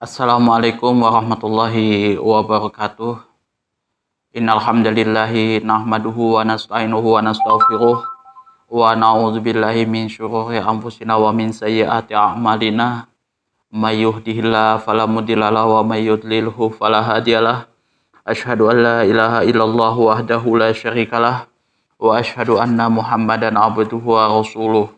Assalamualaikum warahmatullahi wabarakatuh. Innal hamdalillahi nahmaduhu wa nasta'inuhu wa nastaghfiruh wa na'udzubillahi min syururi anfusina wa min sayyiati a'malina. May yahdihillahu fala mudhillalahu wa may yudlilhu fala hadiyalah. Asyhadu an la ilaha illallah wahdahu la syarikalah wa asyhadu anna Muhammadan abduhu wa rasuluh.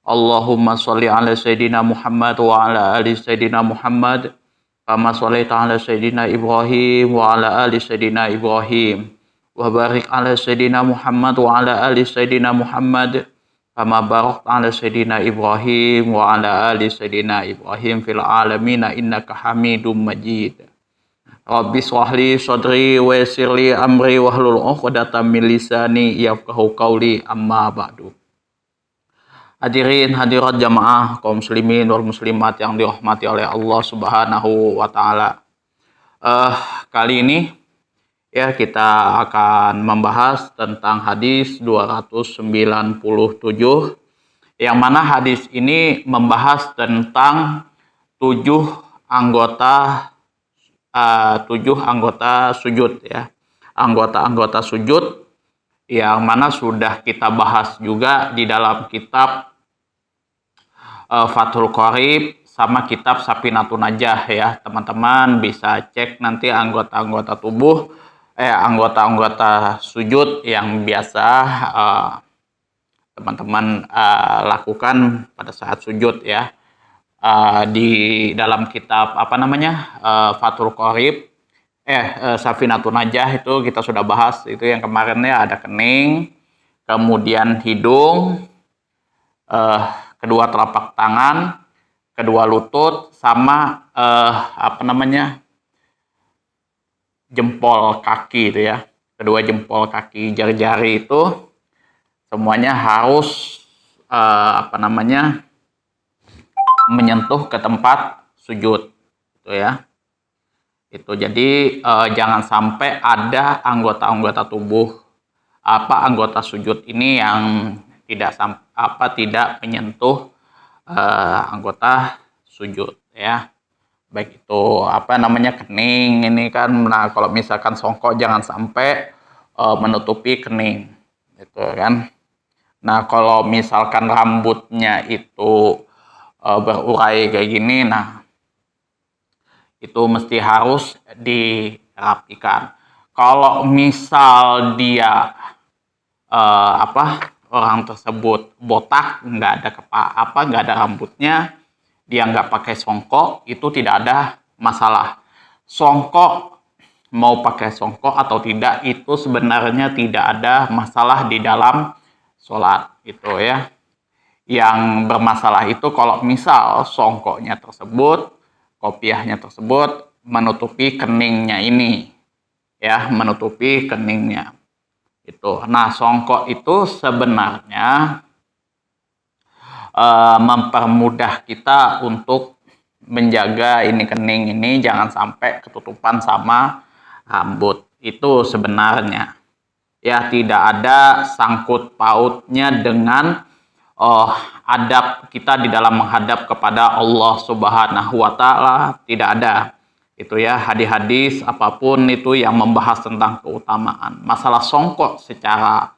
Allahumma shalli ala sayidina Muhammad wa ala ali sayidina Muhammad kama shallaita ala sayidina Ibrahim wa ala ali sayidina Ibrahim wa barik ala sayidina Muhammad wa ala ali sayidina Muhammad kama barakta ala sayidina Ibrahim wa ala ali sayidina Ibrahim fil alamin innaka Hamidum Majid. Rabbi shrah li sadri wa yassir li amri wahlul 'uqdatam min lisani yafqahu qawli, amma ba'du. Hadirin hadirat jamaah kaum muslimin wal muslimat yang dirahmati oleh Allah Subhanahu wa taala. Kali ini ya kita akan membahas tentang hadis 297 yang mana hadis ini membahas tentang 7 anggota sujud ya. Anggota-anggota sujud yang mana sudah kita bahas juga di dalam kitab Fathul Qorib sama kitab Safinatun Najah ya. Teman-teman bisa cek nanti anggota-anggota tubuh anggota-anggota sujud yang biasa teman-teman lakukan pada saat sujud ya. Di dalam kitab Fathul Qorib Safinatun Najah itu kita sudah bahas itu yang kemarinnya ada kening, kemudian hidung, kedua telapak tangan, kedua lutut, sama jempol kaki itu ya. Kedua jempol kaki, jari-jari itu semuanya harus menyentuh ke tempat sujud itu ya. Itu jadi jangan sampai ada anggota-anggota tubuh anggota sujud ini yang tidak menyentuh anggota sujud ya. Baik itu kening ini kan. Nah, kalau misalkan songkok jangan sampai menutupi kening gitu kan. Nah, kalau misalkan rambutnya itu berurai kayak gini, nah itu mesti harus dirapikan. Kalau misal dia orang tersebut botak, nggak ada rambutnya, dia nggak pakai songkok, itu tidak ada masalah. Songkok, mau pakai songkok atau tidak, itu sebenarnya tidak ada masalah di dalam sholat itu ya. Yang bermasalah itu kalau misal songkoknya tersebut, kopiahnya tersebut menutupi keningnya ini ya, menutupi keningnya itu. Nah, songkok itu sebenarnya mempermudah kita untuk menjaga ini kening ini jangan sampai ketutupan sama rambut. Itu sebenarnya ya, tidak ada sangkut pautnya dengan adab kita di dalam menghadap kepada Allah Subhanahu wa taala, tidak ada. Itu ya, hadis-hadis apapun itu yang membahas tentang keutamaan. Masalah songkok secara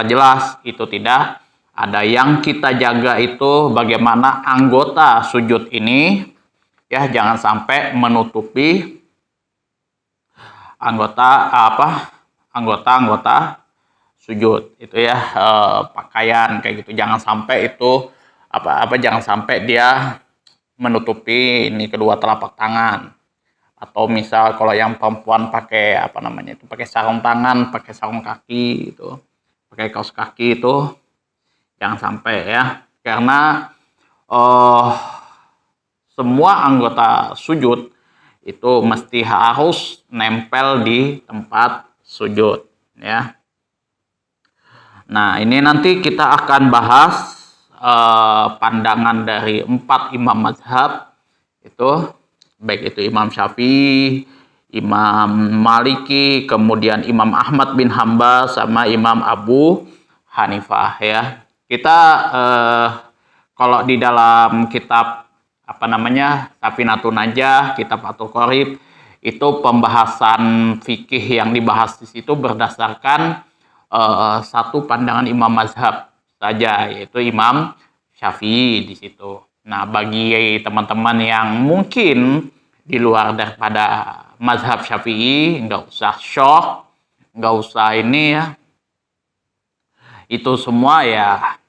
jelas itu tidak ada. Yang kita jaga itu bagaimana anggota sujud ini ya, jangan sampai menutupi anggota sujud itu ya, pakaian kayak gitu. Jangan sampai itu jangan sampai dia menutupi ini kedua telapak tangan, atau misal kalau yang perempuan pakai pakai sarung tangan, pakai sarung kaki itu, pakai kaos kaki itu jangan sampai ya, karena semua anggota sujud itu mesti harus nempel di tempat sujud ya. Nah, ini nanti kita akan bahas pandangan dari 4 imam mazhab itu, baik itu Imam Syafi'i, Imam Maliki, kemudian Imam Ahmad bin Hambal, sama Imam Abu Hanifah ya. Kita kalau di dalam kitab apa namanya, Safinatun Najah, kitab Fathul Qorib, itu pembahasan fikih yang dibahas di situ berdasarkan satu pandangan imam mazhab saja, yaitu Imam Syafi'i di situ. Nah, bagi teman-teman yang mungkin di luar daripada mazhab Syafi'i, nggak usah shock, nggak usah ini ya. Itu semua ya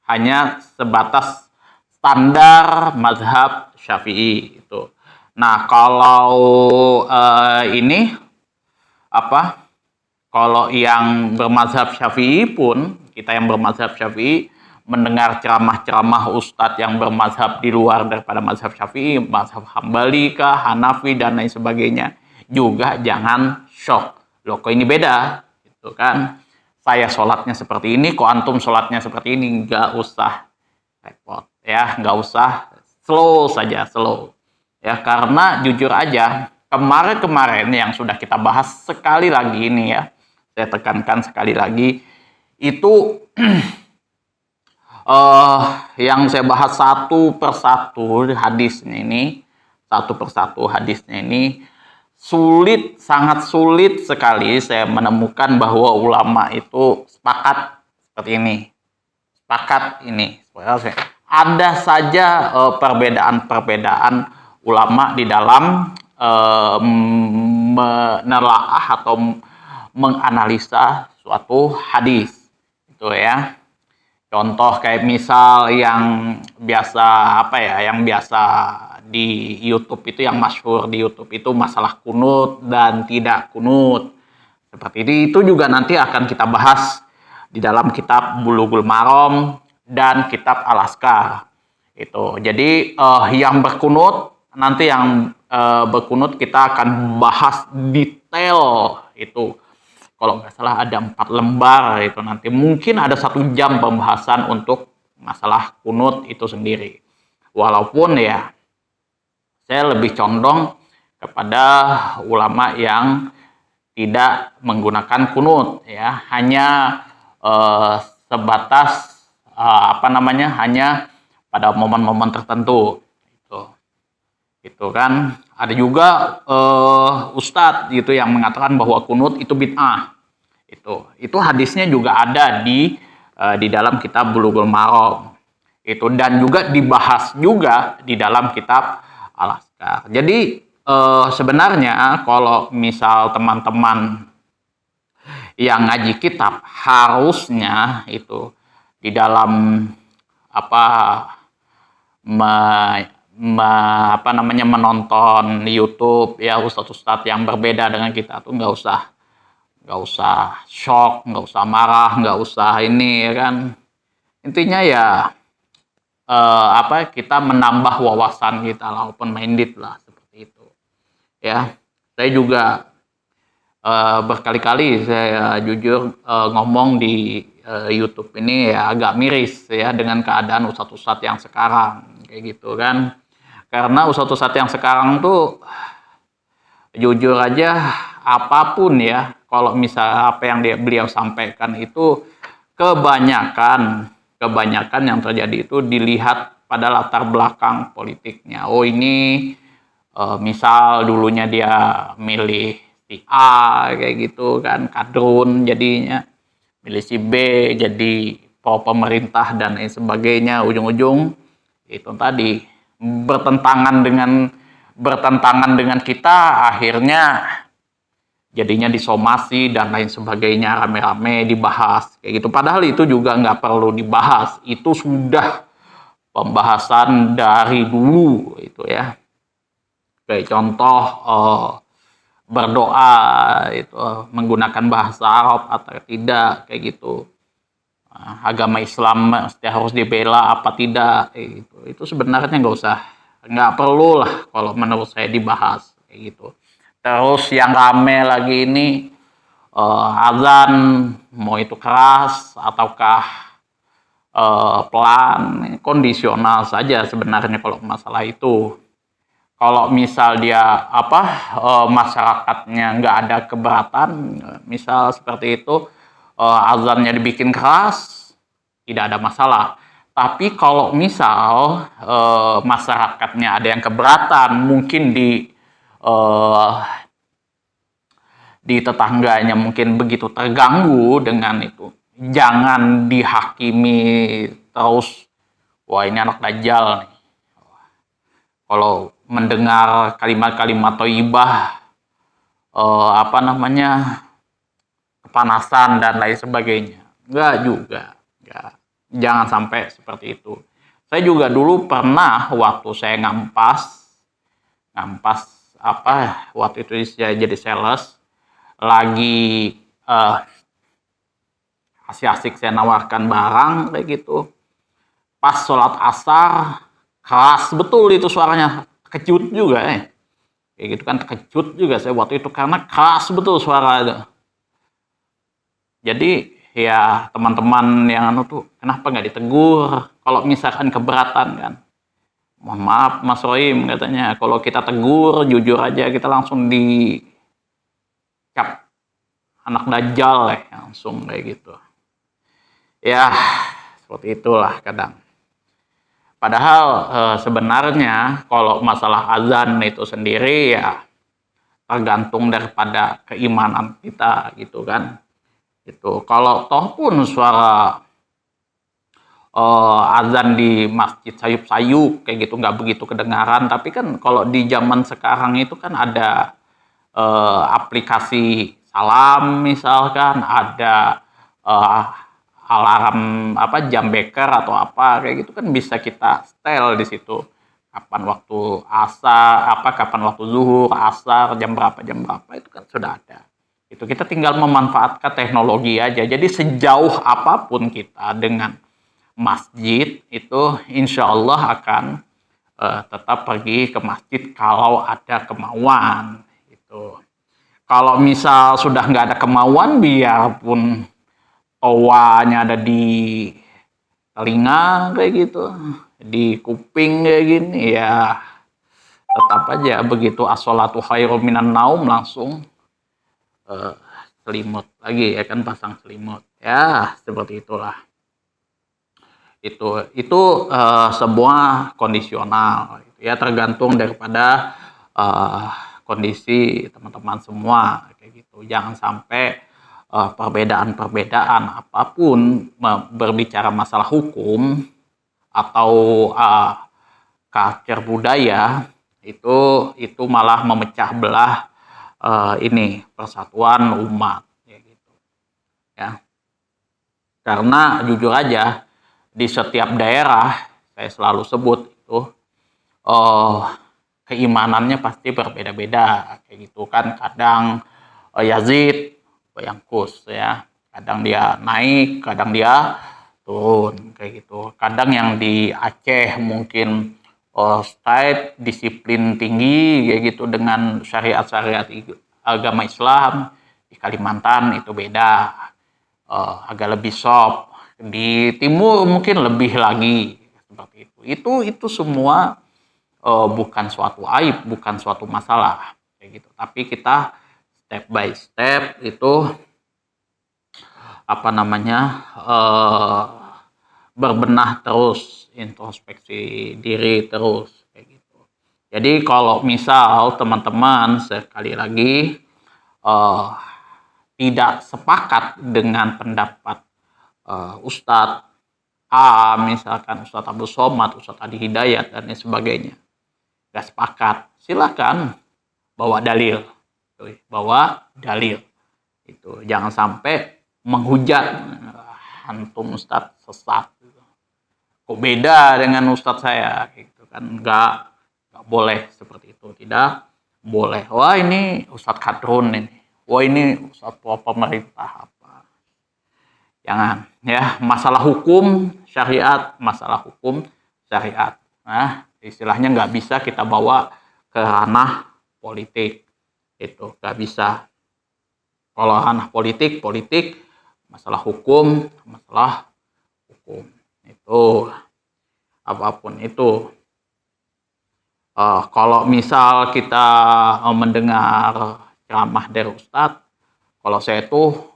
hanya sebatas standar mazhab Syafi'i itu. Nah, kalau ini apa? Kalau yang bermazhab Syafi'i pun, kita yang bermazhab Syafi'i mendengar ceramah-ceramah ustadz yang bermazhab di luar daripada mazhab Syafi'i, mazhab Hambali kah, Hanafi dan lain sebagainya, juga jangan shock. Loh, kok ini beda? Gitu kan? Saya sholatnya seperti ini, kok antum sholatnya seperti ini? Nggak usah repot, ya, nggak usah, slow saja, slow. Ya, karena jujur aja, kemarin-kemarin yang sudah kita bahas sekali lagi ini ya, saya tekankan sekali lagi, itu yang saya bahas satu persatu hadisnya ini, satu persatu hadisnya ini, sulit, sangat sulit sekali saya menemukan bahwa ulama itu sepakat seperti ini. Sepakat ini. Ada saja perbedaan-perbedaan ulama di dalam menelaah atau menganalisa suatu hadis. Itu ya. Contoh kayak misal yang biasa yang biasa di YouTube itu, yang masyhur di YouTube itu masalah kunut dan tidak kunut. Seperti itu juga nanti akan kita bahas di dalam kitab Bulughul Maram dan kitab Al-Azkar. Itu. Jadi yang berkunut, nanti yang berkunut kita akan bahas detail itu. Kalau nggak salah ada 4 lembar itu, nanti mungkin ada 1 jam pembahasan untuk masalah kunut itu sendiri. Walaupun ya saya lebih condong kepada ulama yang tidak menggunakan kunut ya, hanya sebatas hanya pada momen-momen tertentu. Itu kan ada juga ustadz gitu yang mengatakan bahwa kunut itu bid'ah. Itu hadisnya juga ada di dalam kitab Bulughul Maram. Itu dan juga dibahas juga di dalam kitab Al-Azkar. Jadi sebenarnya kalau misal teman-teman yang ngaji kitab, harusnya itu di dalam menonton YouTube ya ustadz-ustadz yang berbeda dengan kita tuh nggak usah shock, nggak usah marah, nggak usah ini ya kan. Intinya ya kita menambah wawasan kita lah, open minded lah, seperti itu ya. Saya juga berkali-kali saya jujur ngomong di YouTube ini ya agak miris ya dengan keadaan ustadz-ustadz yang sekarang kayak gitu kan. Karena ustadz-ustadz yang sekarang tuh jujur aja apapun ya, kalau misalnya apa yang beliau sampaikan itu kebanyakan yang terjadi itu dilihat pada latar belakang politiknya. Oh ini misal dulunya dia milih si A kayak gitu kan, kadrun jadinya, milih si B jadi pro pemerintah dan lain sebagainya, ujung-ujung itu tadi bertentangan dengan kita, akhirnya jadinya disomasi dan lain sebagainya, rame-rame dibahas kayak gitu. Padahal itu juga nggak perlu dibahas, itu sudah pembahasan dari dulu itu ya. Kayak contoh berdoa itu menggunakan bahasa Arab atau tidak kayak gitu. Agama Islam harus dibela apa tidak, itu sebenarnya nggak perlu lah kalau menurut saya dibahas kayak gitu. Terus yang rame lagi ini azan, mau itu keras ataukah pelan, kondisional saja sebenarnya kalau masalah itu. Kalau misal dia masyarakatnya nggak ada keberatan, misal seperti itu, azannya dibikin keras, tidak ada masalah. Tapi kalau misal masyarakatnya ada yang keberatan, mungkin eh, di tetangganya mungkin begitu terganggu dengan itu, jangan dihakimi terus, wah ini anak dajjal nih. Kalau mendengar kalimat-kalimat thayyibah, apa namanya, kepanasan dan lain sebagainya. Enggak juga. Ya, jangan sampai seperti itu. Saya juga dulu pernah waktu saya ngampas apa, waktu itu saya jadi sales, lagi asik-asik saya nawarkan barang kayak gitu. Pas sholat asar, keras betul itu suaranya, kejut juga kayak gitu kan, terkejut juga saya waktu itu karena keras betul suara itu. Jadi ya teman-teman yang tuh kenapa nggak ditegur kalau misalkan keberatan kan. Mohon maaf Mas Roim katanya, kalau kita tegur jujur aja kita langsung dicap anak dajjal langsung kayak gitu. Ya seperti itulah kadang. Padahal sebenarnya kalau masalah azan itu sendiri ya tergantung daripada keimanan kita gitu kan. Itu kalau toh pun suara azan di masjid sayup-sayup kayak gitu nggak begitu kedengaran, tapi kan kalau di zaman sekarang itu kan ada aplikasi salam misalkan, ada alarm apa jam beker atau apa kayak gitu kan bisa kita setel di situ kapan waktu asar, kapan waktu zuhur, asar, jam berapa itu kan sudah ada. Itu kita tinggal memanfaatkan teknologi aja. Jadi sejauh apapun kita dengan masjid itu insya Allah akan tetap pergi ke masjid kalau ada kemauan. Itu. Kalau misal sudah nggak ada kemauan, biarpun tawanya ada di telinga kayak gitu, di kuping kayak gini, ya tetap aja begitu as-sholatu khairum minan naum langsung selimut lagi ya kan, pasang selimut ya seperti itulah. Itu sebuah kondisional ya, tergantung daripada kondisi teman-teman semua kayak gitu. Jangan sampai perbedaan-perbedaan apapun berbicara masalah hukum atau culture budaya itu malah memecah belah ini persatuan umat ya gitu ya. Karena jujur aja di setiap daerah saya selalu sebut itu keimanannya pasti berbeda-beda kayak gitu kan. Kadang Yazid Yangkus ya, kadang dia naik, kadang dia turun kayak gitu. Kadang yang di Aceh mungkin state disiplin tinggi kayak gitu dengan syariat-syariat agama Islam. Di Kalimantan itu beda, agak lebih soft. Di timur mungkin lebih lagi seperti itu. Itu semua bukan suatu aib, bukan suatu masalah kayak gitu. Tapi kita step by step itu apa namanya berbenah terus, introspeksi diri terus kayak gitu. Jadi kalau misal teman-teman sekali lagi tidak sepakat dengan pendapat Ustadz A, misalkan Ustadz Abdul Somad, Ustadz Adi Hidayat dan lain sebagainya, nggak sepakat, silakan bawa dalil itu. Jangan sampai menghujat, antum Ustadz sesat, kok beda dengan Ustadz saya gitu kan. Nggak boleh seperti itu, tidak boleh. Wah ini Ustadz Kadrun ini, wah ini Ustadz pemerintah apa. Jangan ya, masalah hukum syariat, nah istilahnya nggak bisa kita bawa ke ranah politik, itu nggak bisa. Kalau ranah politik, masalah hukum itu apapun itu. Kalau misal kita mendengar ceramah dari Ustadz, kalau saya tuh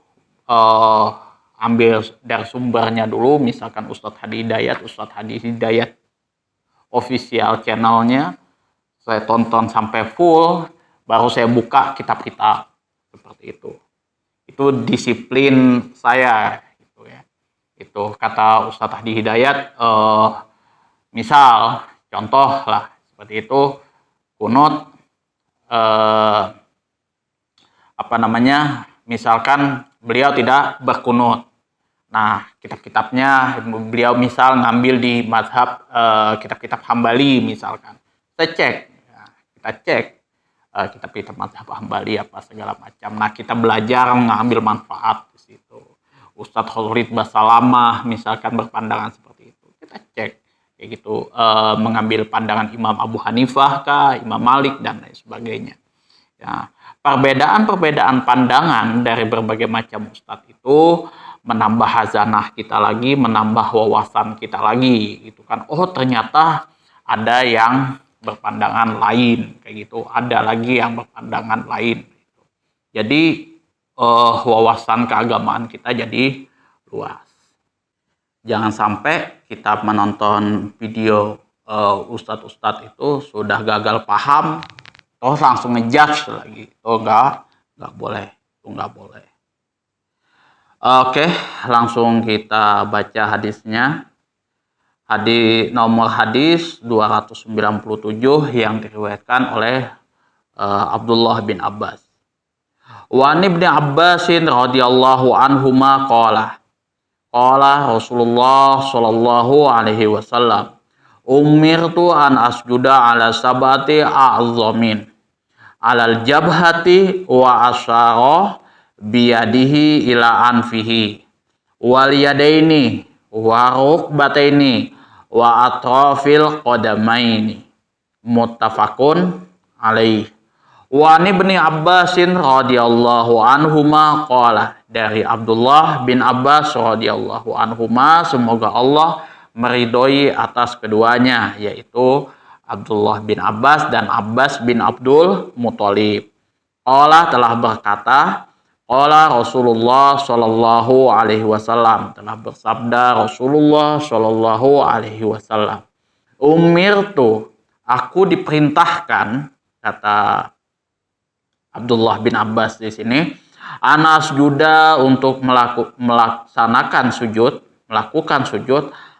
ambil dari sumbernya dulu, misalkan Ustadz Hadi Hidayat official channelnya, saya tonton sampai full, baru saya buka kitab-kitab seperti itu. Itu disiplin saya, gitu ya. Itu kata Ustadz Hadi Hidayat, misal contoh lah seperti itu, kunut, misalkan beliau tidak berkunut. Nah, kitab-kitabnya beliau misal ngambil di mazhab kitab-kitab Hambali misalkan. Kita cek kitab-kitab mazhab Hambali apa segala macam. Nah, kita belajar mengambil manfaat di situ. Ustadz Khalid Basalamah misalkan berpandangan seperti itu. Kita cek kayak gitu, mengambil pandangan Imam Abu Hanifah kah, Imam Malik dan lain sebagainya. Ya, perbedaan pandangan dari berbagai macam ustadz itu menambah hazanah kita lagi, menambah wawasan kita lagi, gitu kan. Oh, ternyata ada yang berpandangan lain, kayak gitu. Ada lagi yang berpandangan lain. Gitu. Jadi wawasan keagamaan kita jadi luas. Jangan sampai kita menonton video ustadz-ustadz itu sudah gagal paham, terus langsung ngejudge lagi. Itu nggak boleh. Itu nggak boleh. Oke, langsung kita baca hadisnya. Nomor hadis 297 yang diriwayatkan oleh Abdullah bin Abbas. Wa ibn Abbasin radhiyallahu anhuma qala Rasulullah sallallahu alaihi wasallam, umirtu an asjuda ala sabati a'zamin alal jabhati wa asyara biyadihi ila anfihi wal yadaini wa rukbataini wa atrafil qadamaini, muttafaqun alaih. Wa ibni Abbasin radhiyallahu anhuma qala, dari Abdullah bin Abbas radhiyallahu anhuma, semoga Allah meridhoi atas keduanya, yaitu Abdullah bin Abbas dan Abbas bin Abdul Muthalib. Allah telah berkata, qala Rasulullah sallallahu alaihi wasallam, telah bersabda Rasulullah sallallahu alaihi wasallam, umirtu, aku diperintahkan, kata Abdullah bin Abbas di sini, anas juda, untuk melakukan sujud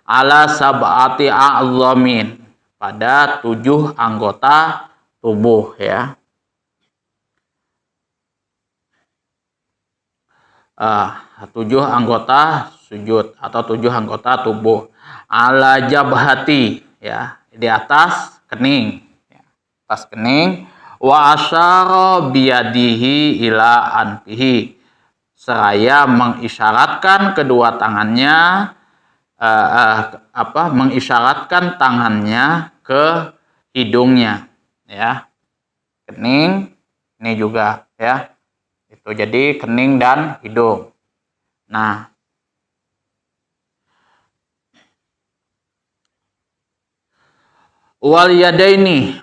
ala sab'ati a'zamin, pada 7 anggota tubuh, ya. 7 anggota sujud atau 7 anggota tubuh. Ala jabhati, ya, di atas kening, ya, atas kening. Wa asyara biyadihi ila anfihi, seraya mengisyaratkan kedua tangannya, mengisyaratkan tangannya ke hidungnya, ya. Kening ini juga, ya. Itu jadi kening dan hidung. Nah, wal yadaini,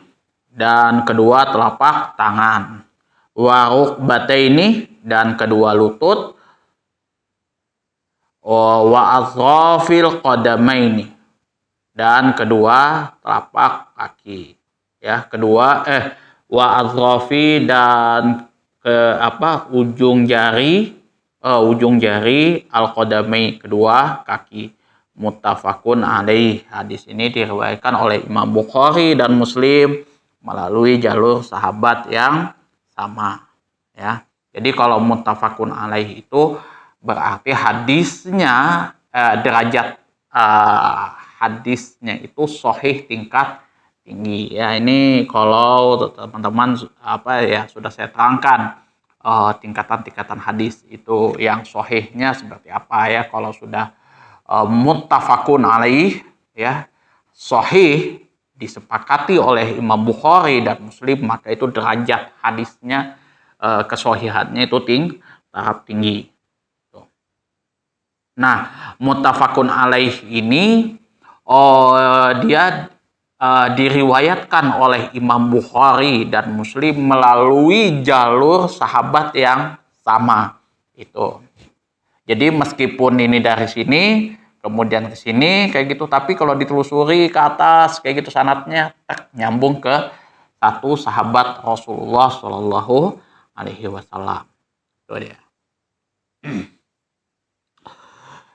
dan kedua telapak tangan. Wa rukbataini, dan kedua lutut. Wa atrafil qadamaini, dan kedua telapak kaki, ya. Wa atrafi, dan ujung jari al-qadamai, kedua kaki. Muttafaqun alaih, hadis ini diriwayatkan oleh Imam Bukhari dan Muslim melalui jalur sahabat yang sama, ya. Jadi kalau muttafaqun alaih itu berarti hadisnya, derajat hadisnya itu sahih tingkat tinggi, ya. Ini kalau teman-teman sudah saya terangkan tingkatan-tingkatan hadis itu yang sahihnya seperti apa, ya. Kalau sudah muttafaqun alaih, ya, sahih, disepakati oleh Imam Bukhari dan Muslim, maka itu derajat hadisnya, kesahihannya itu tahap tinggi. Nah, muttafaqun alaih ini dia diriwayatkan oleh Imam Bukhari dan Muslim melalui jalur sahabat yang sama. Itu Jadi meskipun ini dari sini, kemudian ke sini kayak gitu, tapi kalau ditelusuri ke atas kayak gitu sanadnya nyambung ke satu sahabat Rasulullah Shallallahu Alaihi Wasallam. Itu dia.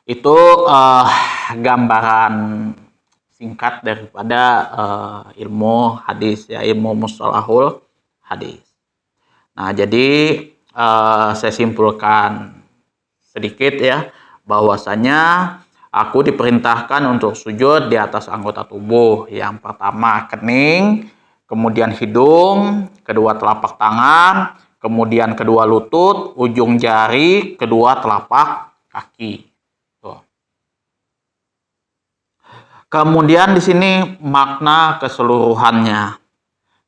Itu gambaran singkat daripada ilmu hadis ya, ilmu mustalahul hadis. Nah, jadi saya simpulkan sedikit ya, bahwasanya aku diperintahkan untuk sujud di atas anggota tubuh. Yang pertama kening, kemudian hidung, kedua telapak tangan, kemudian kedua lutut, ujung jari, kedua telapak kaki. Tuh. Kemudian di sini makna keseluruhannya.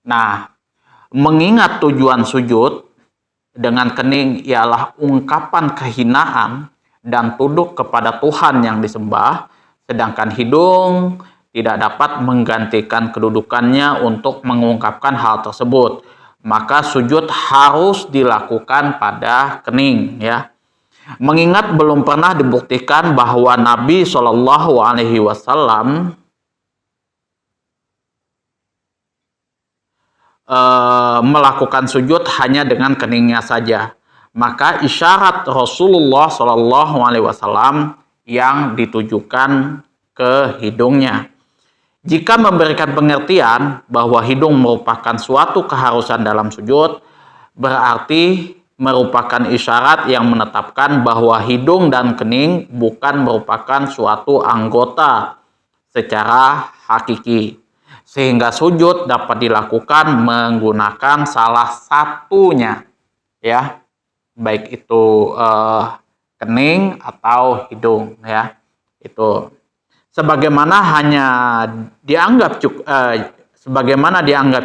Nah, mengingat tujuan sujud dengan kening ialah ungkapan kehinaan dan tunduk kepada Tuhan yang disembah, sedangkan hidung tidak dapat menggantikan kedudukannya untuk mengungkapkan hal tersebut. Maka sujud harus dilakukan pada kening ya. Mengingat belum pernah dibuktikan bahwa Nabi Shallallahu Alaihi Wasallam melakukan sujud hanya dengan keningnya saja, maka isyarat Rasulullah Shallallahu Alaihi Wasallam yang ditujukan ke hidungnya. Jika memberikan pengertian bahwa hidung merupakan suatu keharusan dalam sujud, berarti merupakan isyarat yang menetapkan bahwa hidung dan kening bukan merupakan suatu anggota secara hakiki, sehingga sujud dapat dilakukan menggunakan salah satunya ya, baik itu kening atau hidung ya. Itu sebagaimana dianggap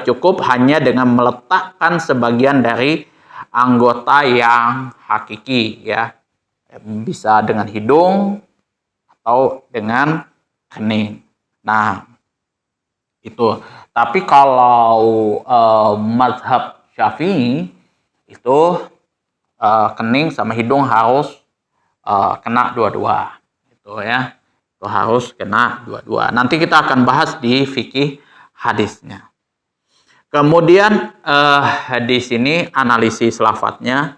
cukup hanya dengan meletakkan sebagian dari anggota yang hakiki ya, bisa dengan hidung atau dengan kening. Nah, itu. Tapi kalau mazhab Syafi'i itu kening sama hidung harus kena dua-dua. Itu ya. Itu harus kena dua-dua. Nanti kita akan bahas di fikih hadisnya. Kemudian di sini analisis lafadznya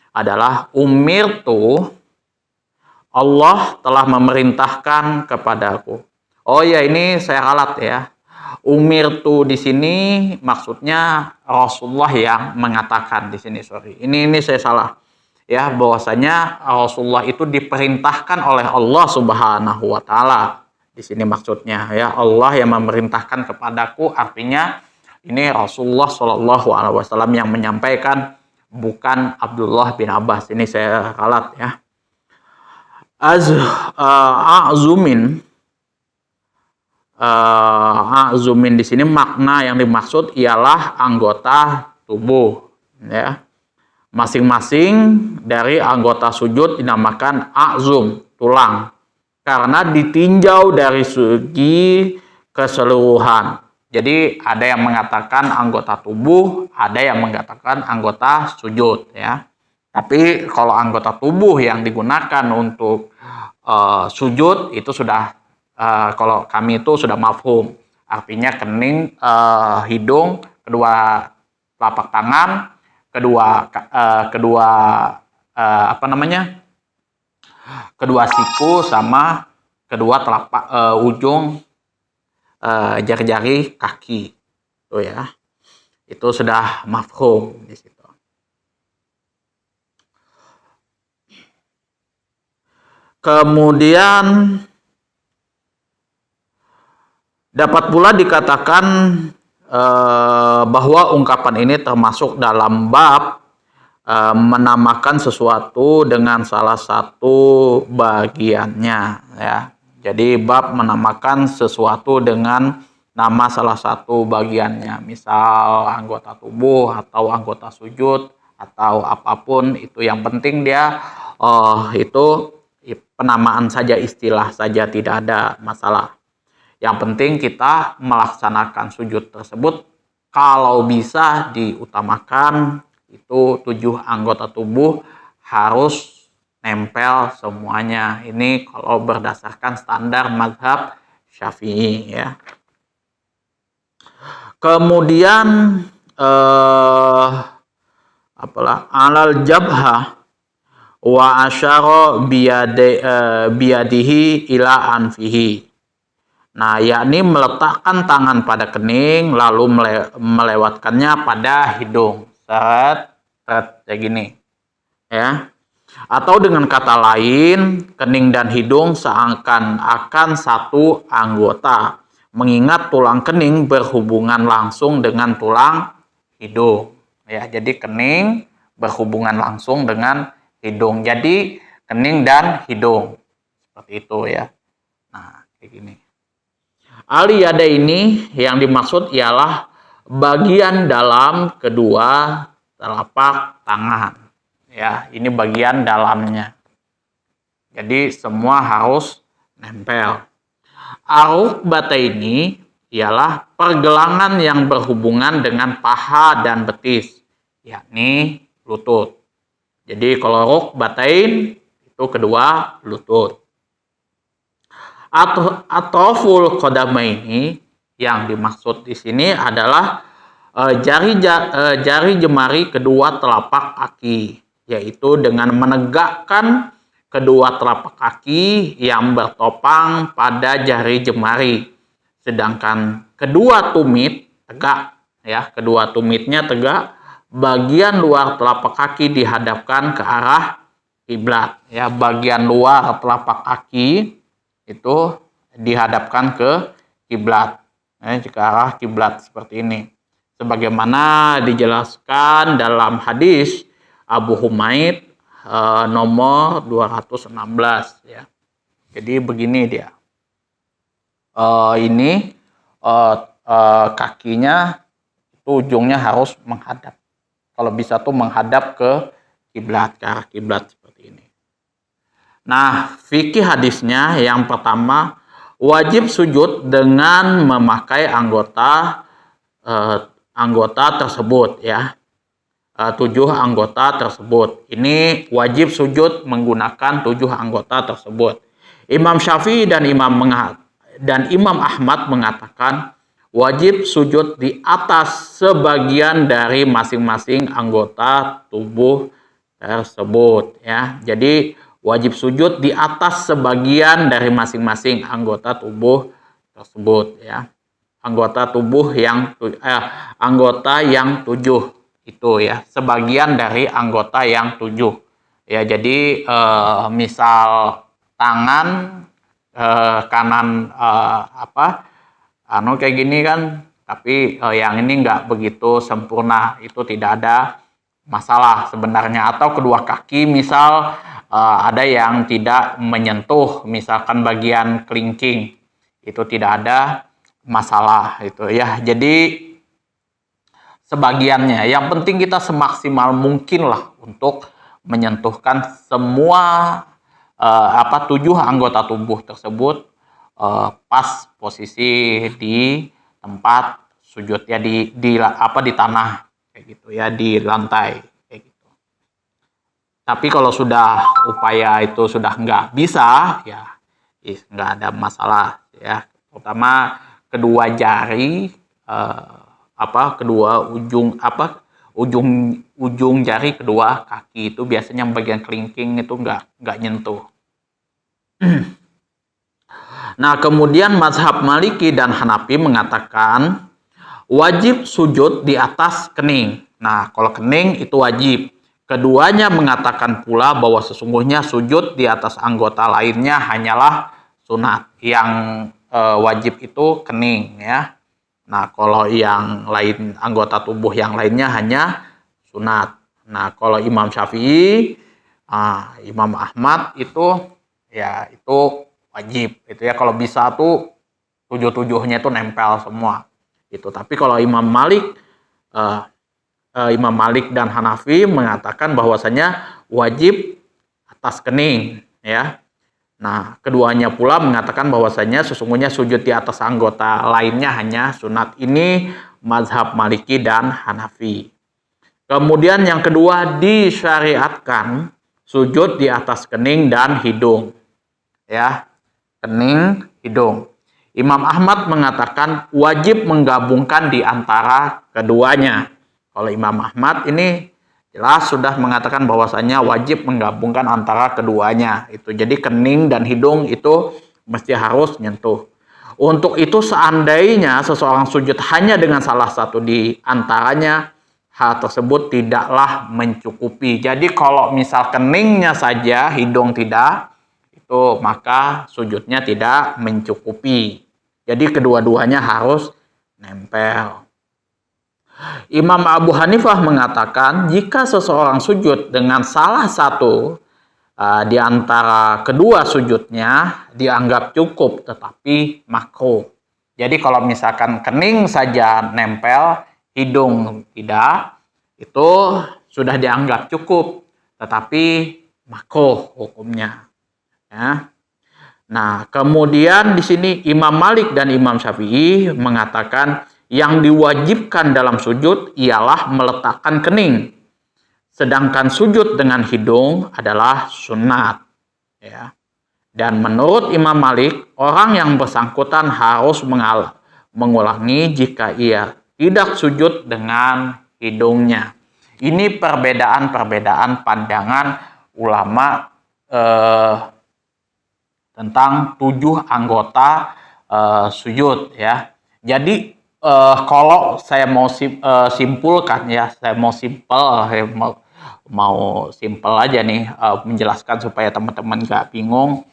adalah umirtu, Allah telah memerintahkan kepadaku. Oh ya, ini saya ralat ya. Umirtu di sini maksudnya Rasulullah yang mengatakan di sini, sorry. Ini saya salah. Ya, bahwasanya Rasulullah itu diperintahkan oleh Allah Subhanahu wa taala. Di sini maksudnya ya, Allah yang memerintahkan kepadaku, artinya ini Rasulullah Shallallahu alaihi wasallam yang menyampaikan, bukan Abdullah bin Abbas. Ini saya ralat ya. Azumin di sini makna yang dimaksud ialah anggota tubuh ya. Masing-masing dari anggota sujud dinamakan azum, tulang, karena ditinjau dari segi keseluruhan. Jadi ada yang mengatakan anggota tubuh, ada yang mengatakan anggota sujud ya. Tapi kalau anggota tubuh yang digunakan untuk sujud itu sudah kalau kami itu sudah mafhum, artinya kening, hidung, kedua telapak tangan, kedua siku sama kedua telapak ujung jari-jari kaki, tuh ya, itu sudah mafhum di situ. Kemudian dapat pula dikatakan bahwa ungkapan ini termasuk dalam bab menamakan sesuatu dengan salah satu bagiannya ya. Jadi bab menamakan sesuatu dengan nama salah satu bagiannya, misal anggota tubuh atau anggota sujud atau apapun itu, yang penting dia itu penamaan saja, istilah saja, tidak ada masalah. Yang penting kita melaksanakan sujud tersebut kalau bisa diutamakan itu 7 anggota tubuh harus nempel semuanya. Ini kalau berdasarkan standar mazhab Syafi'i ya. Kemudian alal jabha wa asyara biyadihi ila anfihi. Nah, yakni meletakkan tangan pada kening lalu melewatkannya pada hidung. Set kayak gini. Ya. Atau dengan kata lain, kening dan hidung seakan-akan satu anggota, mengingat tulang kening berhubungan langsung dengan tulang hidung. Ya, jadi kening berhubungan langsung dengan hidung. Jadi kening dan hidung. Seperti itu ya. Nah, kayak gini. Al-yada ini yang dimaksud ialah bagian dalam kedua telapak tangan. Ya, ini bagian dalamnya. Jadi semua harus nempel. Ar-rukbata ini ialah pergelangan yang berhubungan dengan paha dan betis, yakni lutut. Jadi kalau rukbatain itu kedua lutut. Atraful qadamaini yang dimaksud di sini adalah jari jemari kedua telapak kaki, yaitu dengan menegakkan kedua telapak kaki yang bertopang pada jari jemari, sedangkan kedua tumit tegak, ya, kedua tumitnya tegak, bagian luar telapak kaki dihadapkan ke arah kiblat, ya, bagian luar telapak kaki itu dihadapkan ke kiblat, ya, ke arah kiblat seperti ini. Sebagaimana dijelaskan dalam hadis Abu Humaid nomor 216 ya. Jadi begini dia. Ini kakinya itu ujungnya harus menghadap. Kalau bisa tuh menghadap ke kiblat, ke arah kiblat seperti ini. Nah, fikih hadisnya yang pertama, wajib sujud dengan memakai anggota tersebut ya. 7 anggota tersebut. Ini wajib sujud menggunakan 7 anggota tersebut. Imam Syafi'i dan Imam Ahmad mengatakan wajib sujud di atas sebagian dari masing-masing anggota tubuh tersebut ya. Jadi wajib sujud di atas sebagian dari masing-masing anggota tubuh tersebut ya. Anggota tubuh yang anggota yang 7 itu ya, sebagian dari anggota yang 7 ya. Jadi misal tangan kanan kayak gini kan, tapi yang ini nggak begitu sempurna, itu tidak ada masalah sebenarnya. Atau kedua kaki misal ada yang tidak menyentuh misalkan bagian kelingking, itu tidak ada masalah itu ya. Jadi sebagiannya, yang penting kita semaksimal mungkin lah untuk menyentuhkan semua 7 anggota tubuh tersebut pas posisi di tempat sujud ya, di tanah kayak gitu ya, di lantai kayak gitu. Tapi kalau sudah upaya itu sudah nggak bisa ya, nggak ada masalah ya. Terutama kedua jari kedua ujung jari kedua kaki itu biasanya bagian kelingking itu nggak nyentuh. Nah, kemudian mazhab Maliki dan Hanafi mengatakan wajib sujud di atas kening. Nah, kalau kening itu wajib. Keduanya mengatakan pula bahwa sesungguhnya sujud di atas anggota lainnya hanyalah sunat. Yang wajib itu kening ya. Nah, kalau yang lain, anggota tubuh yang lainnya hanya sunat. Nah, kalau Imam Syafi'i, Imam Ahmad itu ya itu wajib. Itu ya, kalau bisa tuh 7-7-nya itu nempel semua. Itu. Tapi kalau Imam Malik dan Hanafi mengatakan bahwasanya wajib atas kening ya. Nah, keduanya pula mengatakan bahwasanya sesungguhnya sujud di atas anggota lainnya hanya sunat. Ini mazhab Maliki dan Hanafi. Kemudian yang kedua, disyariatkan sujud di atas kening dan hidung. Ya, kening, hidung. Imam Ahmad mengatakan wajib menggabungkan di antara keduanya. Kalau Imam Ahmad ini jelas sudah mengatakan bahwasanya wajib menggabungkan antara keduanya. Itu jadi kening dan hidung itu mesti harus nyentuh. Untuk itu seandainya seseorang sujud hanya dengan salah satu di antaranya, hal tersebut tidaklah mencukupi. Jadi kalau misal keningnya saja, hidung tidak, itu maka sujudnya tidak mencukupi. Jadi kedua-duanya harus nempel. Imam Abu Hanifah mengatakan jika seseorang sujud dengan salah satu di antara kedua sujudnya dianggap cukup tetapi makruh. Jadi kalau misalkan kening saja nempel, hidung tidak, itu sudah dianggap cukup tetapi makruh hukumnya. Ya. Nah, kemudian di sini Imam Malik dan Imam Syafi'i mengatakan yang diwajibkan dalam sujud ialah meletakkan kening. Sedangkan sujud dengan hidung adalah sunat. Ya. Dan menurut Imam Malik, orang yang bersangkutan harus mengulangi jika ia tidak sujud dengan hidungnya. Ini perbedaan-perbedaan pandangan ulama tentang 7 anggota sujud. Ya. Jadi kalau saya mau simpulkan ya, saya mau simpel aja nih menjelaskan supaya teman-teman gak bingung.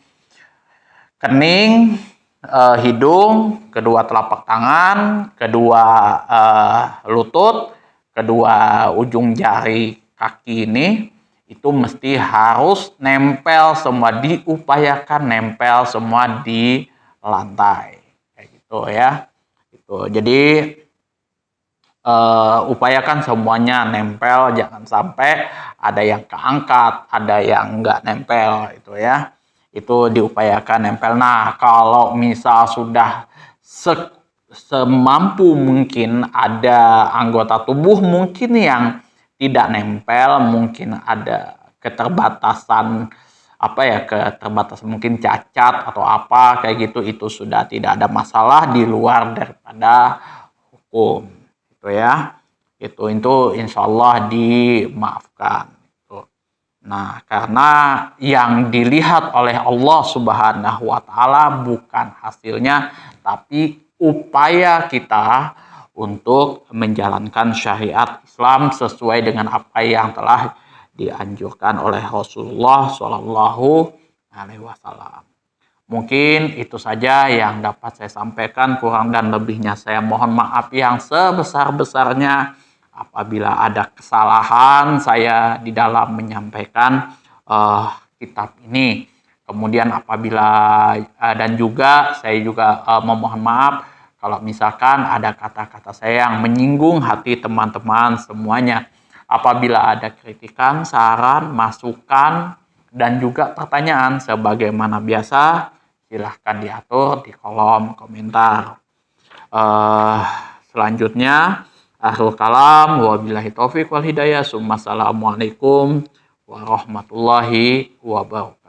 Kening, hidung, kedua telapak tangan, kedua lutut, kedua ujung jari kaki ini itu mesti harus nempel semua, diupayakan nempel semua di lantai kayak gitu ya. Gitu. Jadi upayakan semuanya nempel, jangan sampai ada yang keangkat, ada yang nggak nempel itu ya. Itu diupayakan nempel. Nah, kalau misal sudah semampu mungkin ada anggota tubuh mungkin yang tidak nempel, mungkin ada keterbatasan keterbatasan mungkin cacat atau apa kayak gitu, itu sudah tidak ada masalah di luar daripada hukum. Ya, itu insya Allah dimaafkan. Nah, karena yang dilihat oleh Allah Subhanahu wa Ta'ala bukan hasilnya, tapi upaya kita untuk menjalankan syariat Islam sesuai dengan apa yang telah dianjurkan oleh Rasulullah Shallallahu Alaihi Wasallam. Mungkin itu saja yang dapat saya sampaikan, kurang dan lebihnya saya mohon maaf yang sebesar-besarnya apabila ada kesalahan saya di dalam menyampaikan kitab ini. Kemudian apabila dan juga saya juga memohon maaf kalau misalkan ada kata-kata saya yang menyinggung hati teman-teman semuanya. Apabila ada kritikan, saran, masukan, dan juga pertanyaan sebagaimana biasa, silahkan diatur di kolom komentar. Selanjutnya, akhirul kalam, wabillahi taufiq wal hidayah, assalamualaikum warahmatullahi wabarakatuh.